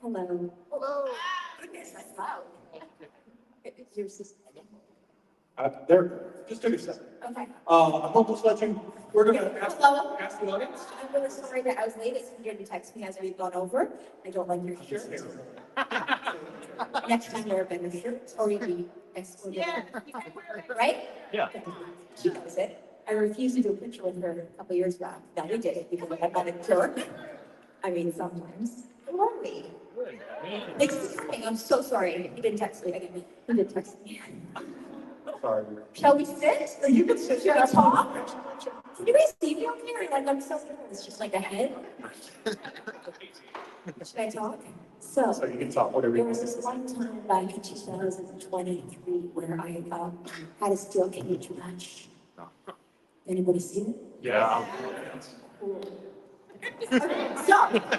Hello. Hello. Goodness, that's loud. It's your sister. There, just take a second. Okay. I'm almost letting, we're going to ask the audience. I'm really sorry that I was late. It's here to text me as we've gone over. I don't like your shirt. Next time wear a better shirt or maybe Expo. Yeah. Right? Yeah. She knows it. I refused to do a picture with her a couple years back. Now we did it because I got a jerk. I mean, sometimes. Who are we? Excuse me, I'm so sorry. You didn't text me. You didn't text me. Sorry. Shall we sit? Or you can sit here and talk. Can you guys see me up here? Like, I'm so it's just like a head. Should I talk? So you can talk whatever you there was want. this one time back in 2023 where I had a steel cage match. Anybody see it? Yeah. Cool. So,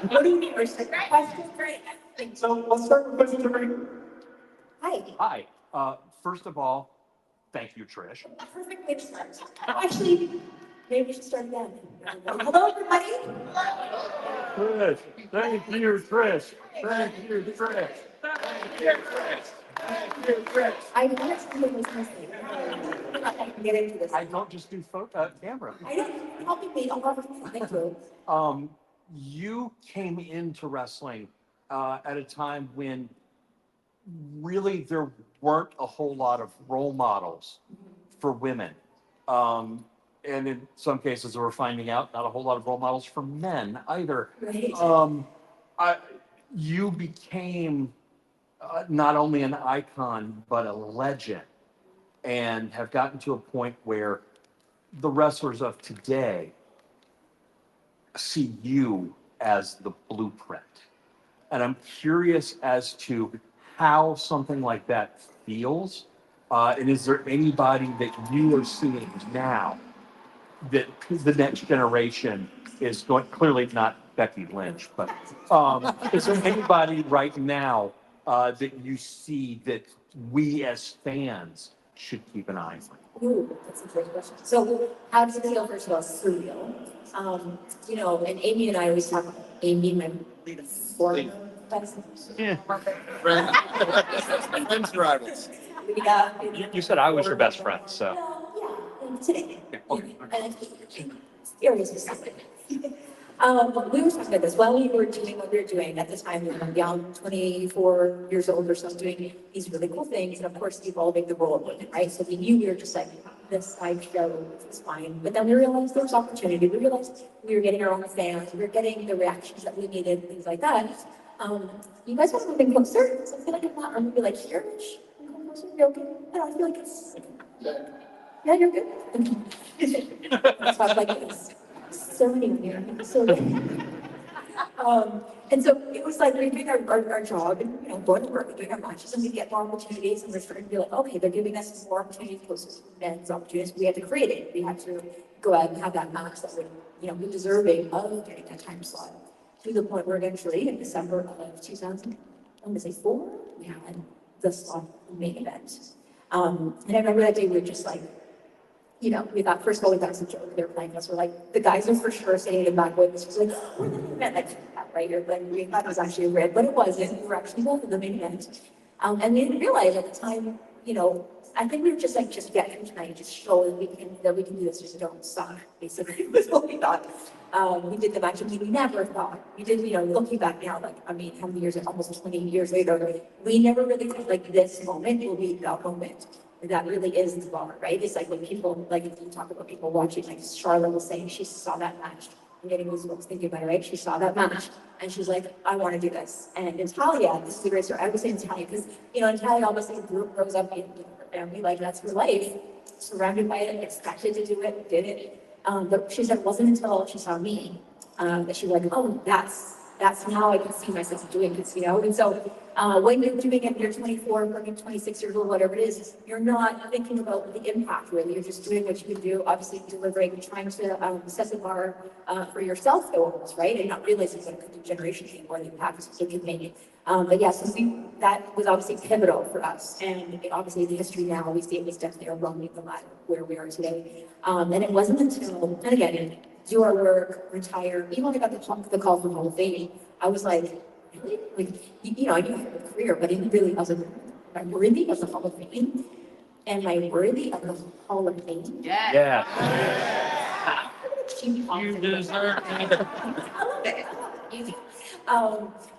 what do you mean? Question? Great. So let's start with question three. Hi. Hi. First of all, thank you, Trish. Perfect way to start. Actually, maybe we should start again. Hello, everybody. Trish. Thank you, Trish. Thank you, Trish. Thank you, Trish. Thank you, Trish. I wanted something was missing. I can get into this. I don't just do camera. I didn't help me. A lot of thank you. You came into wrestling at a time when really there weren't a whole lot of role models for women. And in some cases, we're finding out not a whole lot of role models for men either. Right. You became not only an icon, but a legend, and have gotten to a point where the wrestlers of today see you as the blueprint. And I'm curious as to how something like that feels. And is there anybody that you are seeing now that the next generation is going, clearly not Becky Lynch, but is there anybody right now that you see that we as fans should keep an eye on? Ooh, that's a great question. So, how does it feel? First of all, surreal. You know, and Amy and I always talk about Amy, my former best Friends and rivals. You said I was your best friend, so. Yeah, and today. Okay. And areas of something. We were talking about this while we were doing what we were doing at the time. We were young, 24 years old or so, doing these really cool things, and of course, evolving the role of women, right? So we knew we were just like this sideshow, it's fine. But then we realized there was opportunity. We realized we were getting our own fans. We were getting the reactions that we needed, things like that. You guys want to move in closer? So I feel like I'm not, or maybe like here-ish. Come closer, you're okay. I don't feel like it's. Yeah, you're good. That's why I like this. So many here. So and so it was like we did our job and going to work and doing our matches, and we get more opportunities, and we're starting to be like, okay, they're giving us more opportunities, closer to men's opportunities. We had to create it. We had to go out and have that match that would be deserving of getting that time slot. To the point where eventually in December of 2004, we had the slot main event. And I remember that day we were just like, we thought, first of all, we thought it was a joke. They were playing us. We're like, the guys are for sure sitting in the back with us. It was like, we're the main event. Like, that right here. But we thought it was actually a red, but it wasn't. We were actually both in the main event. And we didn't realize at the time, I think we were just like, just get through tonight, just show that we can do this, just don't suck, basically, was what we thought. We did the match, and we never thought, we did, looking back now, like, I mean, how many years, almost 20 years later, we never really thought, like, this moment will be that moment. That really is the bar, right? It's like when people, like, if you talk about people watching, like Charlotte was saying, she saw that match. I'm getting goosebumps thinking about it, right? She saw that match, and she's like, I want to do this. And Natalia, this is a great story. I would say Natalia, because, Natalia obviously grows up in her family, like, that's her life, surrounded by it, expected to do it, did it. But she said it wasn't until she saw me that she was like, oh, that's now I can see myself doing this, And so when you're doing it, you're 24, or 26 years old, whatever it is, you're not thinking about the impact, really. You're just doing what you can do, obviously delivering, trying to set the bar for yourself, almost, right? And not realizing what a generation thing or the impact it can make. But yeah, so that was obviously pivotal for us. And obviously the history now, we see it was definitely running the ladder where we are today. And it wasn't until, and again, do our work, retire. Even when I got the call from Hall of Fame, I was like, really? Like, you know, I knew I had a career, but I didn't really, I was like, am I worthy of the Hall of Fame? Am I worthy of the Hall of Fame? Yeah. You deserve it. I love it. Easy.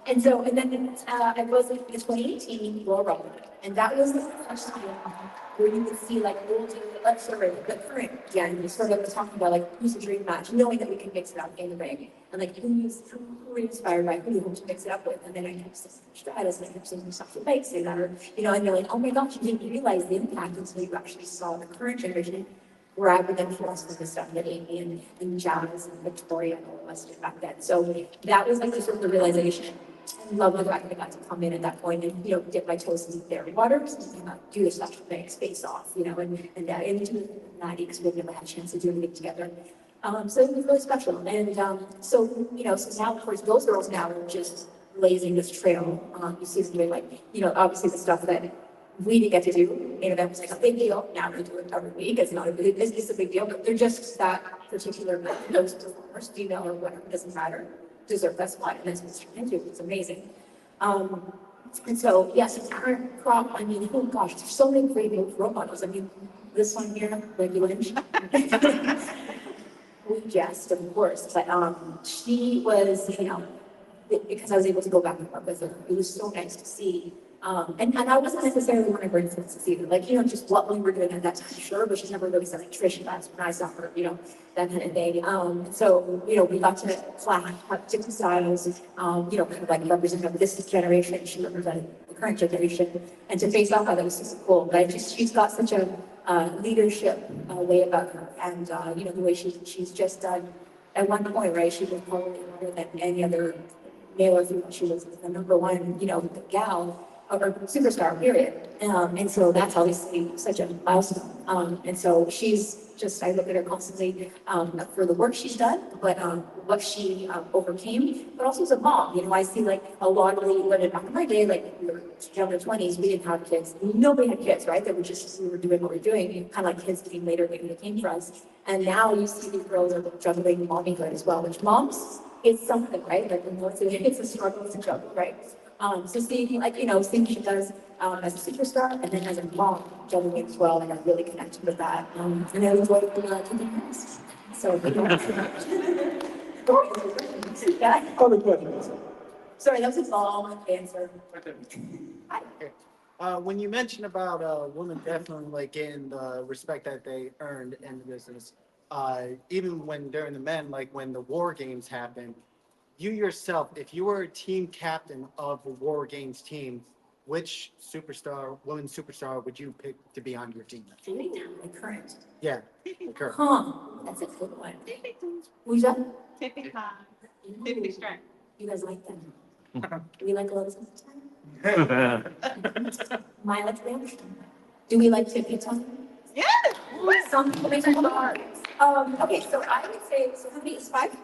And so, and then I was like in 2018 Royal Rumble, and that was the first time where you would see like older, like sorry, the current again, we sort of talking about like who's the dream match, knowing that we can mix it up in the ring, and like who are you inspired by, who do you hope to mix it up with, and then I kept seeing Stratus, and I kept seeing stuff that makes it, or you know, and you're like, oh my gosh, you didn't realize the impact until you actually saw the current generation rather than just the stuff that Amy and Jazz and Victoria and all of us did back then. So that was like the sort of the realization. I love the fact that I got to come in at that point and, you know, dip my toes in their waters and do the stuff that makes face off, you know, and into the 90s because we've never had a chance to do anything together. So it was really special. And so, you know, so now, of course, those girls now are just blazing this trail. You see them doing like, you know, obviously the stuff that we didn't get to do. You know, that was like a big deal. Now we do it every week. It's not a big, it's a big deal, but they're just that particular, those performers, female or whatever, doesn't matter, deserve that spot. And that's what they're trying to do. It's amazing. And so, yes, the current crop, I mean, oh gosh, there's so many great role models. I mean, this one here, Becky Lynch. We jest, of course, but she was, you know, because I was able to go back and work with her. It was so nice to see. And I wasn't necessarily one of her influences either. Like, you know, just what we were doing at that time, sure, but she's never really said like Trish Stratus when I saw her, you know, that kind of thing. So, you know, we got to clash, have different styles, you know, kind of like represent this generation, she represented the current generation, and to face off, I thought it was super cool. But she's got such a leadership way about her, and you know, the way she's just done. At one point, right, she was probably more than any other male or female. She was the number one, you know, gal or superstar, period. And so that's obviously such a milestone. And so she's just, I look at her constantly for the work she's done, but what she overcame, but also as a mom. You know, I see like a lot of the women back in my day, like we were younger 20s, we didn't have kids. Nobody had kids, right? They were just, we were doing what we were doing. Kind of like kids came later, maybe they came for us. And now you see these girls are juggling mommyhood as well, which moms, it's something, right? Like, you know, it's a struggle, it's a juggle, right? So seeing, like, you know, seeing she does as a superstar and then as a mom juggling as well, and I really connected with that. And I enjoyed taking this. So, you know, yeah. Other questions? Sorry, that was a long answer. Hi. When you mentioned about women definitely like getting the respect that they earned in the business, even when during the men, like when the war games happened, you yourself, if you were a team captain of the war games team, which superstar, women's superstar, would you pick to be on your team? Right now, the current. Yeah, Kurt. Huh, that's a good one. Who's that? Tippy Stratus. You guys like them? Do we like a little time? My like them? Do we like Tippy time? Yeah. Some people make them hard. Okay, so I would say, so how many is five?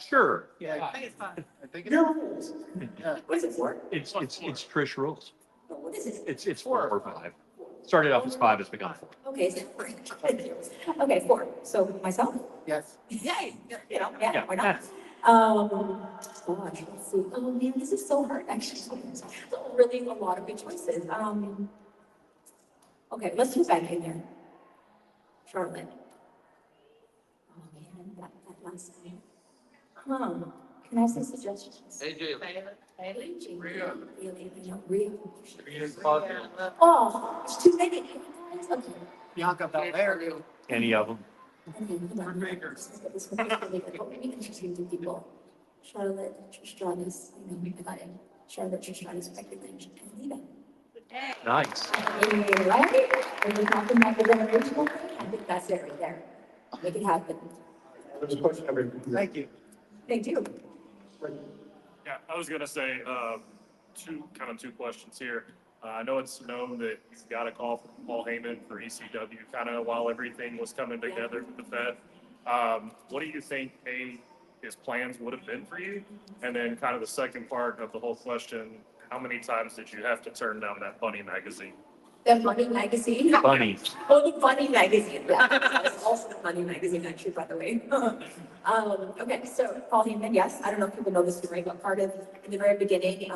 Sure. Yeah, I think it's fine. I think Your it's, rules. What is it for? It's Trish rules. What is it? It's 4 or 5. Started off as 5, it's become 4. Okay, so four. Okay, 4. So myself? yes. Yay. You know, yeah, Yeah. why not? Gosh, let's see. Oh man, this is so hard, actually. So really a lot of good choices. Okay, let's do back in there. Charlotte. Oh man, that last name. Can I have some suggestions? Bailey. Rhea. Rhea. Oh, it's too many. Okay. Bianca Belair. Any of them. Okay, hold on. This one is really good. What would be interesting to people? Charlotte, Trish Stratus, you know, I got it. Charlotte, Trish Stratus, Becky Lynch, and Lita. Nice. Right? When we're talking about the generational thing, I think that's it right there. Make it happen. There's a question over here. Thank you. Thank you. Yeah, I was gonna say, two questions here. I know it's known that you got a call from Paul Heyman for ECW, kind of while everything was coming together with the Fed. What do you think, his plans would have been for you? And then kind of the second part of the whole question, how many times did you have to turn down that Bunny magazine? The Money magazine. Bunny. Oh, the Bunny magazine. Yeah, that's also the Money magazine, actually, by the way. Okay, so Paul Heyman, yes, I don't know if people know this story, but part of in the very beginning,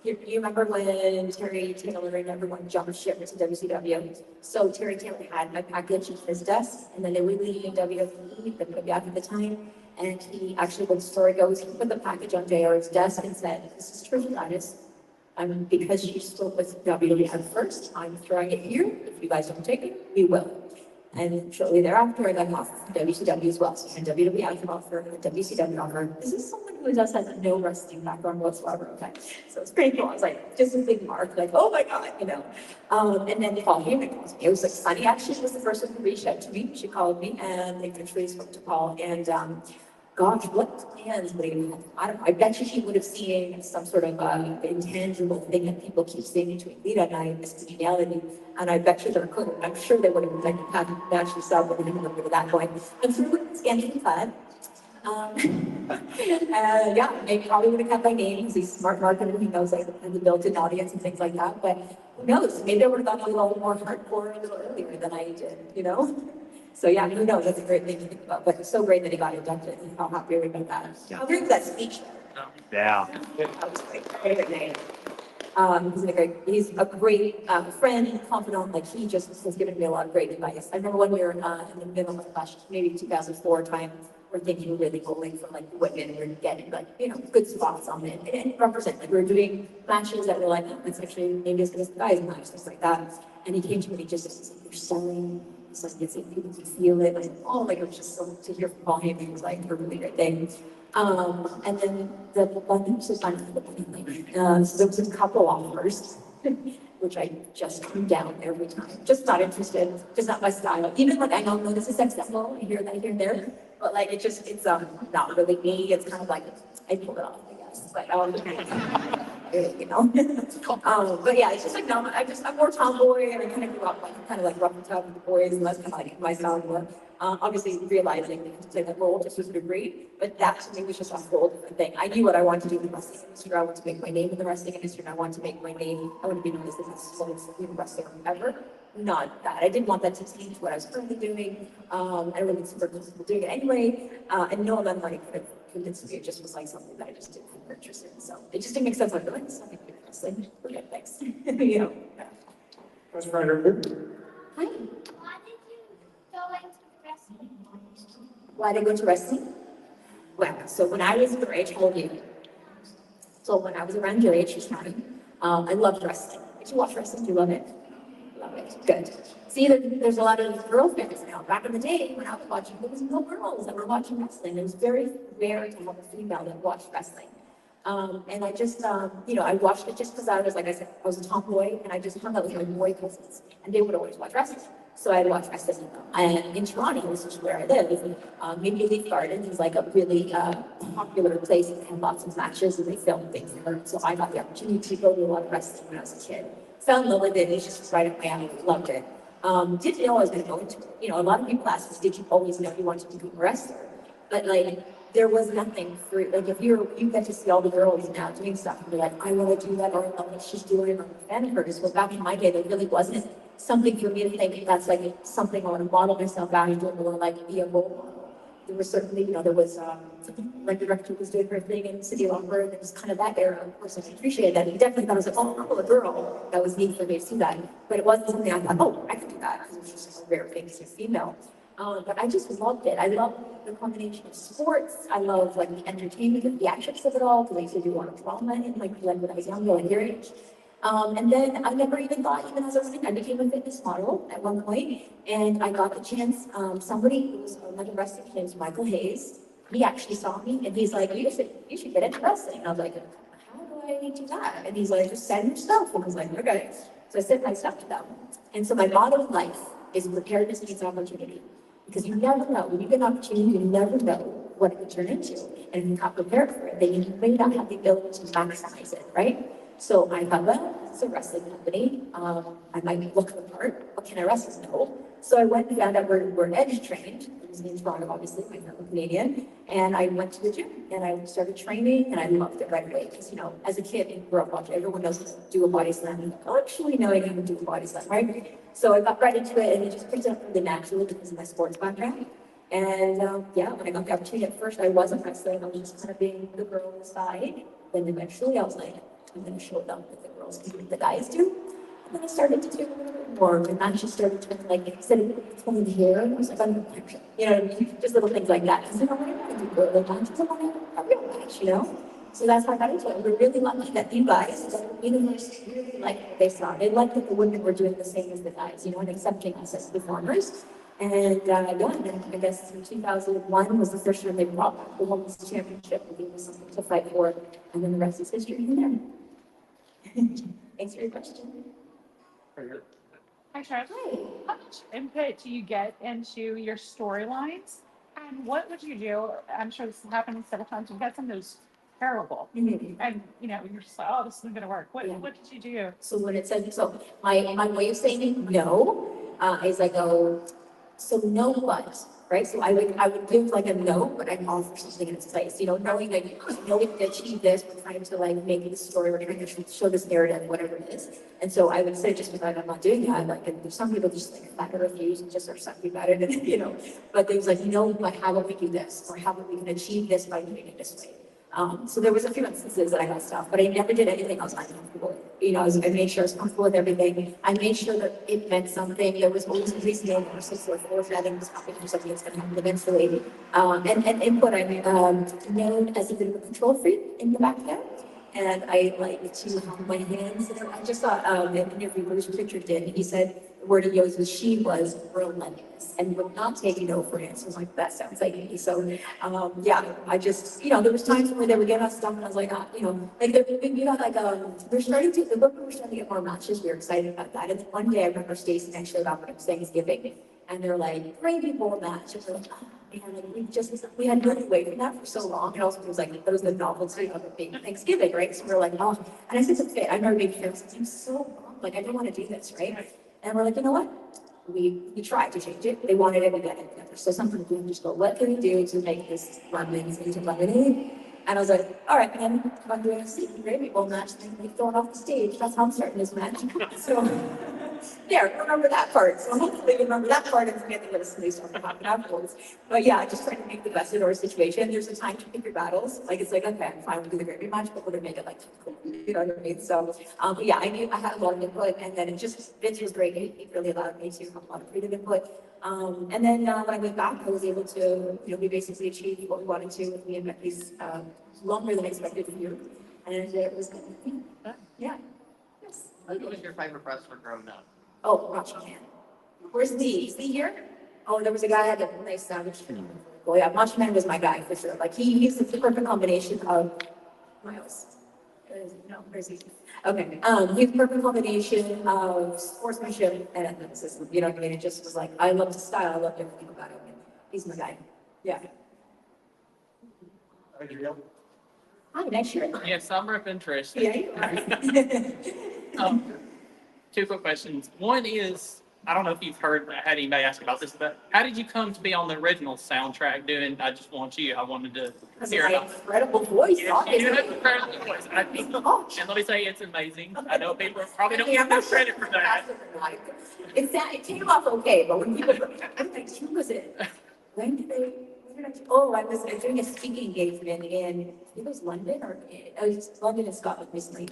you remember when Terry Taylor and everyone jumped ship to WCW? So Terry Taylor had my package in his desk, and then they were leaving WWE, the WWF at the time, and he actually, what the story goes, he put the package on JR's desk and said, "This is Trish Stratus. Because she spoke with WWF first, I'm throwing it here. If you guys don't take it, we will." And shortly thereafter, I got an offer from WCW as well. So I had WWF offer, and WCW offer. This is someone who just has no wrestling background whatsoever. Okay, so it's pretty cool. I was like, just a big mark, like, oh my god, you know. And then Paul Heyman calls me. It was like Sunny actually was the first one who reached out to me. She called me, and they eventually spoke to Paul. And gosh, what plans would he have? I don't know. I bet you he would have seen some sort of intangible thing that people keep saying between Lita and I, this reality. And I bet you there could have. I'm sure they would have like had naturally saw what we remember at that point. And through it, scantily clad. Yeah, maybe probably would have kept my name because he's smart marketer. He knows like the built-in audience and things like that. But who knows? Maybe I would have gone a little more hardcore a little earlier than I did, you know? So yeah, who knows? That's a great thing to think about. But it's so great that he got inducted, and how happy are we about that? How great was that speech? Yeah. That was great. Great name. He's a great friend, confidant. Like he just has given me a lot of great advice. I remember when we were in the middle of maybe 2004 time, we're thinking really going for like women. We're getting like good spots on it and represent. Like we were doing matches that were like, oh, it's actually maybe as good as the guys match, things like that. And he came to me and he just said, "You're selling." It's like it's like people can feel it. I was like, oh, like it was just so to hear from Paul Heyman was like a really great thing. And then the London was fun for the London. So there was a couple offers, which I just turned down every time. Just not interested, just not my style. Even like I know this is sex symbol, I hear that here and there, but like it's not really me. It's kind of like I pulled it off, I guess. But but yeah, it's just like no, I'm more tomboy, and I kind of grew up like kind of like rough and tough with the boys, and that's kind of like my style more. Obviously realizing that to play that role just was great, but that to me was just a whole different thing. I knew what I wanted to do in the wrestling industry. I wanted to make my name in the wrestling industry, and I wanted to make my name. I want to be known as the slowest wrestler ever. Not that. I didn't want that to change what I was currently doing. I really super comfortable doing it anyway. And no amount of money could have convinced me. It just was like something that I just didn't have interest in. So it just didn't make sense. I'm like, this is something wrestling. Okay, thanks. That's right over here. Hi. Why did you go into wrestling? Why did I go to wrestling? Well, so when I was your age, how old are you? So when I was around your age, she's fine. I loved wrestling. Did you watch wrestling? Do you love it? Love it. Good. See, there's a lot of girl fans now. Back in the day, when I was watching, there was no girls that were watching wrestling. It was very rare to have a female that watched wrestling. And I just, I watched it just because I was, like I said, I was a tomboy, and I just hung out with my boy cousins, and they would always watch wrestling. So I'd watch wrestling with them. And in Toronto, which is where I live, Maple Leaf Gardens is like a really popular place, and they have lots of matches, and they film things there. So I got the opportunity to go to a lot of wrestling when I was a kid. Fell in love with it. It's just right up my alley. Loved it. Didn't know I was going to go into it. A lot of people ask us, did you always know you wanted to be a wrestler? But like, there was nothing for like if you get to see all the girls now doing stuff and you're like, I want to do that, or I love what she's doing, or I'm a fan of hers. Well, back in my day, there really wasn't something for me to think that's like something I want to model myself after, or like be a role model. There was certainly, there was like the director was doing her thing in City Lumber, and it was kind of that era. Of course, I appreciated that. He definitely thought it was like, oh, a girl. That was neat for me to see that. But it wasn't something I thought, oh, I could do that, because it was just a rare thing to see a female. But I just loved it. I love the combination of sports. I love like the entertainment, the theatrics of it all, because I used to do a lot of drama in like when I was younger, like your age. And then I never even thought, even as I was I became a fitness model at one point, and I got the chance. Somebody who was another wrestling, his name was Michael Hayes. He actually saw me, and he's like, you should get into wrestling. And I was like, how do I do that? And he's like, just send yourself. And I was like, okay. So I sent my stuff to them. And so my motto in life is preparedness meets opportunity. Because you never know. When you get an opportunity, you never know what it could turn into. And if you're not prepared for it, then you may not have the ability to maximize it, right? So I thought, well, it's a wrestling company. I might look the part. What can I wrestle? No. So I went and found out where Edge trained. It was in Toronto, obviously, my fellow Canadian. And I went to the gym and I started training and I loved it right away. Because, you know, as a kid, you grew up watching, everyone knows how to do a body slam. And actually knowing how to do a body slam, right? So I got right into it and it just picked up really naturally because of my sports background. And yeah, when I got the opportunity at first, I wasn't wrestling. I was just kind of being the girl on the side. Then eventually I was like, I'm going to show them that the girls can do what the guys do. And then I started to do a little bit more, and I just started to like, instead of pulling the hair, I was like, I'm going to, you know what I mean? Just little things like that. Because, you know, when I want to do girly matches, I want a real match, you know? So that's how I got into it. We're really lucky that you guys, that the universe really liked what they saw. They liked that the women were doing the same as the guys, you know, and accepting us as performers. And yeah, and then I guess in 2001 was the first time they brought the women's championship and gave us something to fight for. And then the rest is history from there. Thanks for your question. Hi, Charlotte. How much input do you get into your storylines? And what would you do? I'm sure this has happened several times. You've got some of those terrible. And, you know, you're just like, oh, this isn't going to work. What did you do? So when it said, so my way of saying no is I go, so no what, right? So I would give like a no, but I call for something in its place, you know, knowing that you know we can achieve this, we're trying to like make this story, we're trying to show this narrative, whatever it is. And so I would say just because I'm not doing that, like, and there's some people just like flat out refuse and just are something about it, and, you know, but there's like, you know, but how about we do this? Or how about we can achieve this by doing it this way? So there was a few instances that I got stuff, but I never did anything I was uncomfortable with. You know, I made sure I was comfortable with everything. I made sure that it meant something. There was always a reason or some sort of foreshadowing was happening or something that's going to happen eventually. And input, I'm known as a bit of a control freak in the back there. And I like to have my hands. I just saw an interview Bruce Richard did, and he said the word he used was she was relentless and would not take no for an answer. I was like, that sounds like me. So yeah, I just, you know, there was times where they would get us stuff and I was like, you know, like you know, like we're starting to get more matches. We were excited about that. And then one day I remember Stacey and I showed up at Thanksgiving and they're like, bring people a match. And we're like, oh, man, like we had moved away from that for so long. And also it was like, that was the novelty of it being Thanksgiving, right? So we're like, oh, and I said to Fit, I remember being fans, I'm so bummed. Like, I don't want to do this, right? And we're like, you know what? We tried to change it. They wanted it, we got it together. So sometimes we just go, what can we do to make this lemons into lemonade? And I was like, all right, man, I'm doing a secret gravy bowl match, and they throw it off the stage. That's how I'm starting this match. So, yeah, remember that part. So hopefully remember that part and forget that somebody started talking afterwards. But yeah, just trying to make the best of our situation. There's a time to pick your battles. Like, it's like, okay, I'm fine, we'll do the gravy match, but we're gonna make it like, you know what I mean? So, but yeah, I knew I had a lot of input, and then it just, Vince was great. He really allowed me to have a lot of creative input. And then when I went back, I was able to, you know, we basically achieved what we wanted to with me and Becky's longer than expected year. And it was good. Yeah. Yes. What was your favorite wrestler growing up? Oh, Roger Man. Where's Lee? Is Lee here? Oh, there was a guy that had a nice savage. Oh yeah, Macho Man was my guy for sure. Like he's the perfect combination of Miles. No, where's he? Okay. He's the perfect combination of sportsmanship and athleticism. You know what I mean? It just was like I loved his style, I loved everything about him. He's my guy. Yeah. Hi, nice shirt. Yes, I'm repping Trish. Yeah, you are. Two quick questions. One is, I don't know if you've had anybody ask about this, but how did you come to be on the original soundtrack doing I Just Want You? I wanted to hear My about it. incredible voice. Yes, you do have an incredible voice. And let me say it's amazing. I know people probably don't give you credit for that. It came off okay, but when people, I'm like, who was it? When did they? Oh, I was doing a speaking engagement in, I think it was London or it was London and Scotland recently.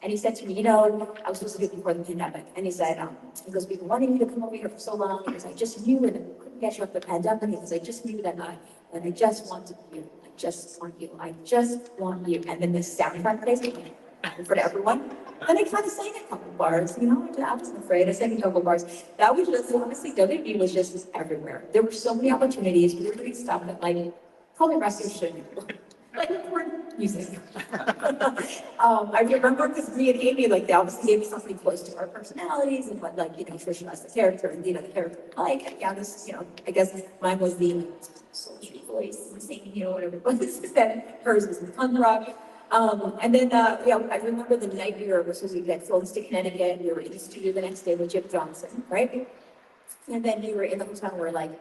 And he said to me, you know, I was supposed to do it before the pandemic. And he said, we've been wanting you to come over here for so long. He goes, I just knew and I couldn't get you up the pandemic. He goes, I just knew that I just wanted you. I just want you. I just want you. And then this soundtrack plays in front of everyone. Then I kind of sang a couple bars, you know, I wasn't afraid. I sang a couple bars. That was just, honestly, WWE was just everywhere. There were so many opportunities. We were doing stuff that, like, probably wrestlers shouldn't do. Like, we're music. I remember because me and Amy, like, they obviously gave me something close to our personalities and what, like, you know, Trish was the character and, you know, the character, like, and yeah, this, you know, I guess mine was the sultry voice, the singing, you know, whatever it was. Then hers was the punk rock. And then, yeah, I remember the night we were supposed to get flown to Connecticut. We were in the studio the next day with Jim Johnson, right? And then we were in the hotel, we're like,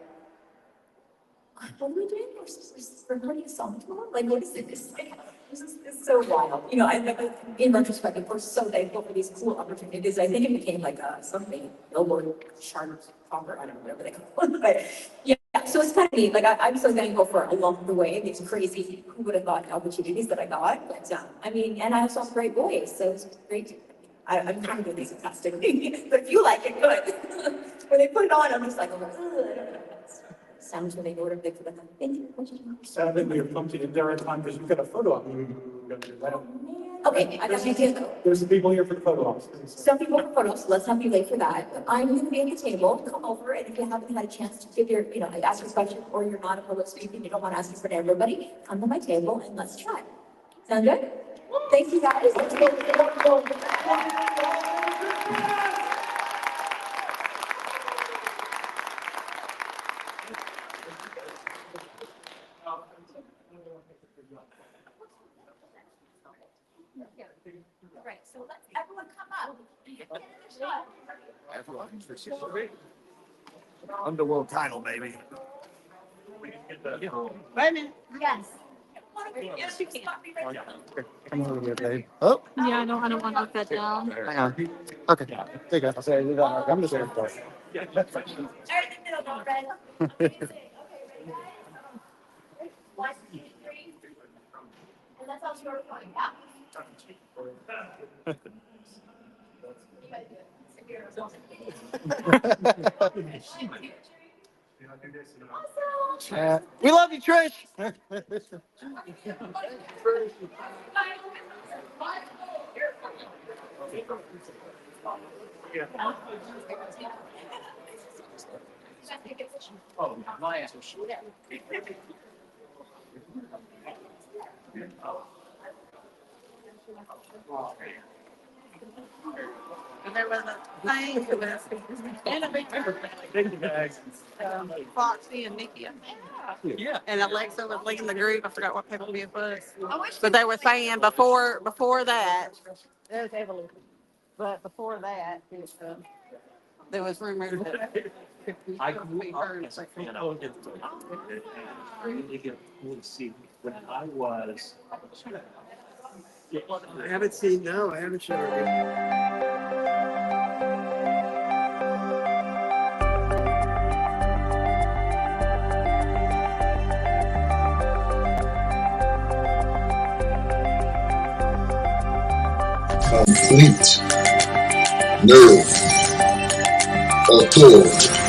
what are we doing? We're learning a song tomorrow? Like, what is this? Like, this is so wild. You know, in retrospect, of course, so thankful for these cool opportunities. I think it became like something, Billboard Shark Conquer, I don't know, whatever they call it. But yeah, so it's kind of neat. Like, I'm so thankful for along the way, these crazy, who would have thought opportunities that I got. But I mean, and I also have a great voice, so it's great. I'm kind of doing these fantastic things, but if you like it, good. When they put it on, I'm just like, oh, I don't know. Sounds when they order big for the thank you. Sadly, we have pumped it in there at time because we've got a photo op. We're gonna do that. Okay, I got an idea though. There's some people here for the photo ops. Some people for photos, so let's not be late for that. But I'm gonna be at the table, come over, and if you haven't had a chance to give your, ask your question, or you're not a public speaker, you don't want to ask in front of everybody, come to my table and let's chat. Sound good? Thank you guys. Let's go. Right, so let's everyone come up. Underworld title, baby. Wait a minute. Yes. Yes, you can. Come over here, babe. Oh, Yeah, I don't want to put that down. hang on. Okay. There you go. I'll say, I'm just here. All right, the middle, don't red. Okay, ready, guys? 1, 2, 3. And that's all you're recording, yeah? We love you, Trish. Oh, my ass. And there was a thing with Thank you, guys. Foxy and Nikki. Yeah. And Alexa was leading the group. I forgot what paper it was. But they were saying before that, there's Evelyn. But before that, there was rumors that I grew up as a fan of it. I really get to see when I was. I haven't seen, no, I haven't showed her. Complete nerve authority.